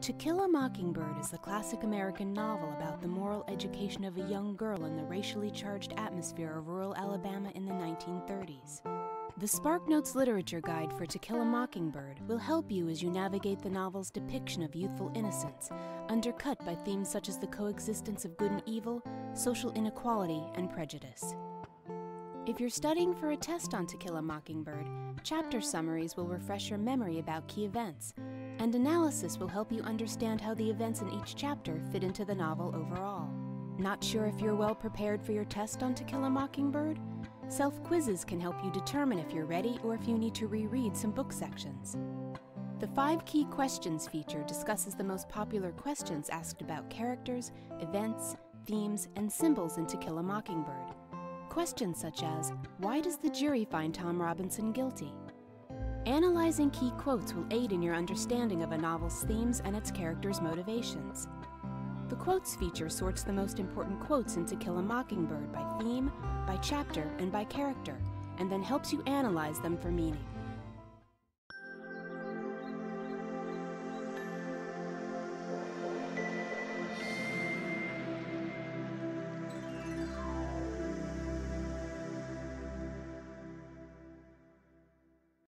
To Kill a Mockingbird is the classic American novel about the moral education of a young girl in the racially charged atmosphere of rural Alabama in the 1930s. The SparkNotes Literature Guide for To Kill a Mockingbird will help you as you navigate the novel's depiction of youthful innocence, undercut by themes such as the coexistence of good and evil, social inequality, and prejudice. If you're studying for a test on To Kill a Mockingbird, chapter summaries will refresh your memory about key events, and analysis will help you understand how the events in each chapter fit into the novel overall. Not sure if you're well prepared for your test on To Kill a Mockingbird? Self-quizzes can help you determine if you're ready or if you need to reread some book sections. The 5 Key Questions feature discusses the most popular questions asked about characters, events, themes, and symbols in To Kill a Mockingbird. Questions such as, why does the jury find Tom Robinson guilty? Analyzing key quotes will aid in your understanding of a novel's themes and its characters' motivations. The Quotes feature sorts the most important quotes in To Kill a Mockingbird by theme, by chapter, and by character, and then helps you analyze them for meaning.